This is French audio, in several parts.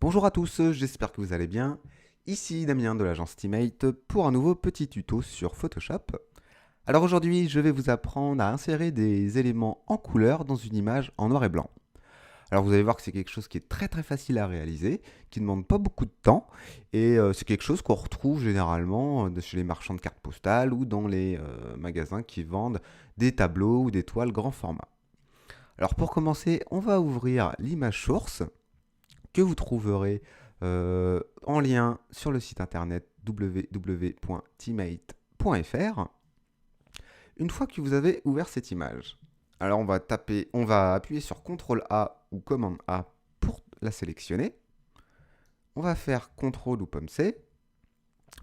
Bonjour à tous, j'espère que vous allez bien. Ici Damien de l'agence Teammate pour un nouveau petit tuto sur Photoshop. Alors aujourd'hui, je vais vous apprendre à insérer des éléments en couleur dans une image en noir et blanc. Alors vous allez voir que c'est quelque chose qui est très facile à réaliser, qui ne demande pas beaucoup de temps, et c'est quelque chose qu'on retrouve généralement chez les marchands de cartes postales ou dans les magasins qui vendent des tableaux ou des toiles grand format. Alors pour commencer, on va ouvrir l'image source que vous trouverez en lien sur le site internet www.teammate.fr une fois que vous avez ouvert cette image. Alors on va appuyer sur CTRL A ou commande A pour la sélectionner. On va faire CTRL ou pomme C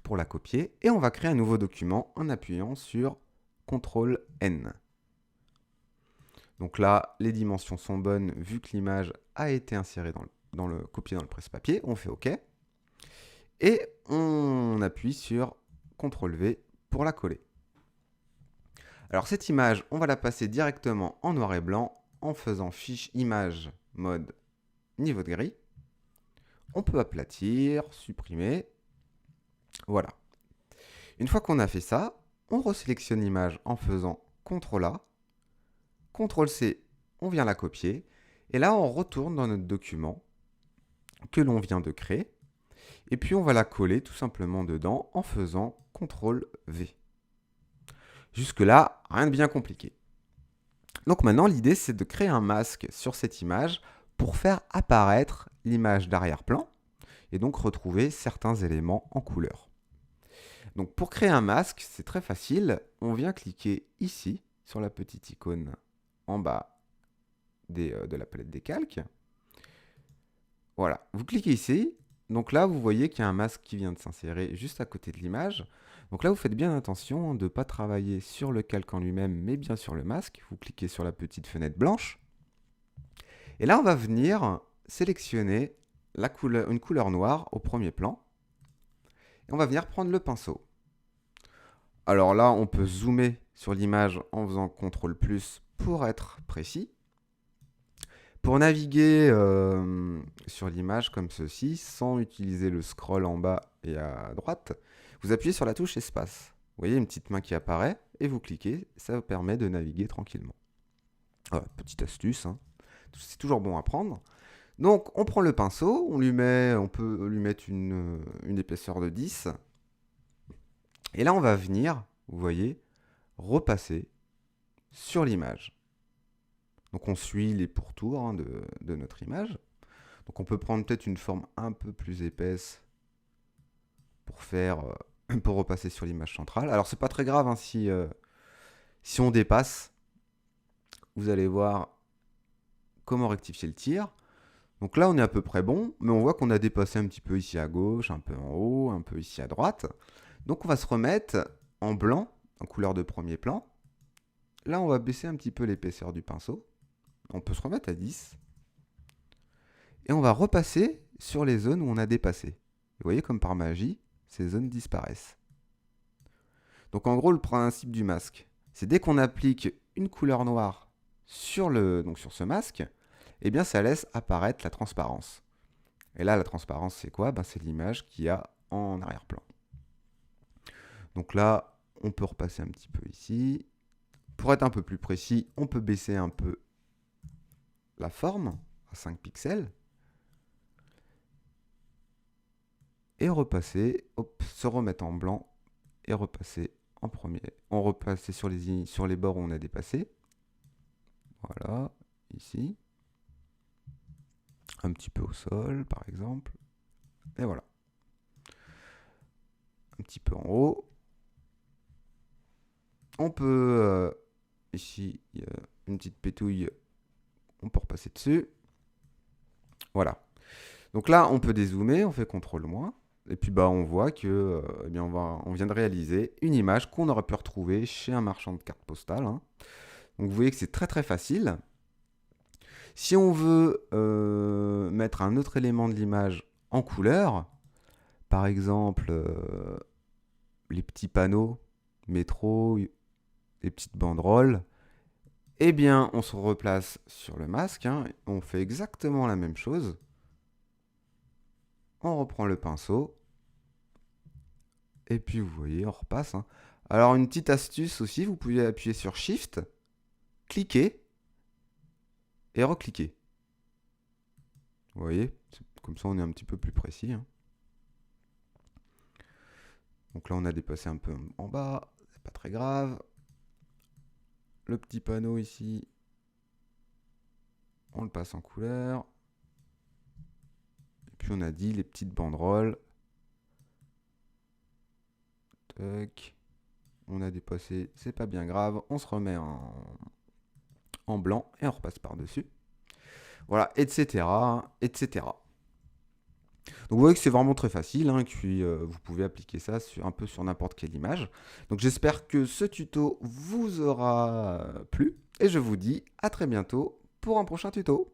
pour la copier et on va créer un nouveau document en appuyant sur CTRL N. Donc là, les dimensions sont bonnes vu que l'image a été insérée copiée dans le presse-papier. On fait OK. Et on appuie sur CTRL V pour la coller. Alors cette image, on va la passer directement en noir et blanc en faisant fiche image mode niveau de gris. On peut aplatir, supprimer. Voilà. Une fois qu'on a fait ça, on resélectionne l'image en faisant CTRL A, CTRL C, on vient la copier. Et là, on retourne dans notre document que l'on vient de créer. Et puis on va la coller tout simplement dedans en faisant CTRL V. Jusque-là, rien de bien compliqué. Donc maintenant, l'idée, c'est de créer un masque sur cette image pour faire apparaître l'image d'arrière-plan et donc retrouver certains éléments en couleur. Donc pour créer un masque, c'est très facile. On vient cliquer ici sur la petite icône en bas de la palette des calques. Voilà, vous cliquez ici. Donc là, vous voyez qu'il y a un masque qui vient de s'insérer juste à côté de l'image. Donc là, vous faites bien attention de ne pas travailler sur le calque en lui-même, mais bien sur le masque. Vous cliquez sur la petite fenêtre blanche. Et là, on va venir sélectionner une couleur noire au premier plan. Et on va venir prendre le pinceau. Alors là, on peut zoomer sur l'image en faisant CTRL plus pour être précis. Pour naviguer sur l'image comme ceci, sans utiliser le scroll en bas et à droite, vous appuyez sur la touche espace. Vous voyez une petite main qui apparaît et vous cliquez, ça vous permet de naviguer tranquillement. Voilà, petite astuce, hein. C'est toujours bon à prendre. Donc on prend le pinceau, on peut lui mettre une épaisseur de 10. Et là on va venir, vous voyez, repasser sur l'image. Donc on suit les pourtours hein, de notre image. Donc on peut prendre peut-être une forme un peu plus épaisse pour repasser sur l'image centrale. Alors c'est pas très grave hein, si on dépasse. Vous allez voir comment rectifier le tir. Donc là on est à peu près bon, mais on voit qu'on a dépassé un petit peu ici à gauche, un peu en haut, un peu ici à droite. Donc on va se remettre en blanc, en couleur de premier plan. Là on va baisser un petit peu l'épaisseur du pinceau. On peut se remettre à 10. Et on va repasser sur les zones où on a dépassé. Vous voyez comme par magie, ces zones disparaissent. Donc en gros, le principe du masque, c'est dès qu'on applique une couleur noire sur ce masque, eh bien ça laisse apparaître la transparence. Et là, la transparence, c'est quoi? C'est l'image qu'il y a en arrière-plan. Donc là, on peut repasser un petit peu ici. Pour être un peu plus précis, on peut baisser un peu la forme à 5 pixels. Et repasser, se remettre en blanc et repasser en premier. On repasse sur les bords où on a dépassé. Voilà, ici. Un petit peu au sol, par exemple. Et voilà. Un petit peu en haut. On peut, ici, il y a une petite pétouille. On peut repasser dessus. Voilà. Donc là, on peut dézoomer, on fait CTRL-. Et puis on voit que on vient de réaliser une image qu'on aurait pu retrouver chez un marchand de cartes postales. Hein. Donc vous voyez que c'est très facile. Si on veut mettre un autre élément de l'image en couleur, par exemple les petits panneaux métro, les petites banderoles, eh bien on se replace sur le masque, hein, on fait exactement la même chose. On reprend le pinceau. Et puis vous voyez, on repasse. Hein. Alors une petite astuce aussi, vous pouvez appuyer sur Shift, cliquer et recliquer. Vous voyez, comme ça on est un petit peu plus précis. Hein. Donc là on a dépassé un peu en bas, c'est pas très grave. Le petit panneau ici, on le passe en couleur. Et puis on a dit les petites banderoles. Tac. On a dépassé, c'est pas bien grave. On se remet en blanc et on repasse par-dessus. Voilà, etc., etc. Donc vous voyez que c'est vraiment très facile, hein, et puis vous pouvez appliquer ça un peu sur n'importe quelle image. Donc j'espère que ce tuto vous aura plu, et je vous dis à très bientôt pour un prochain tuto.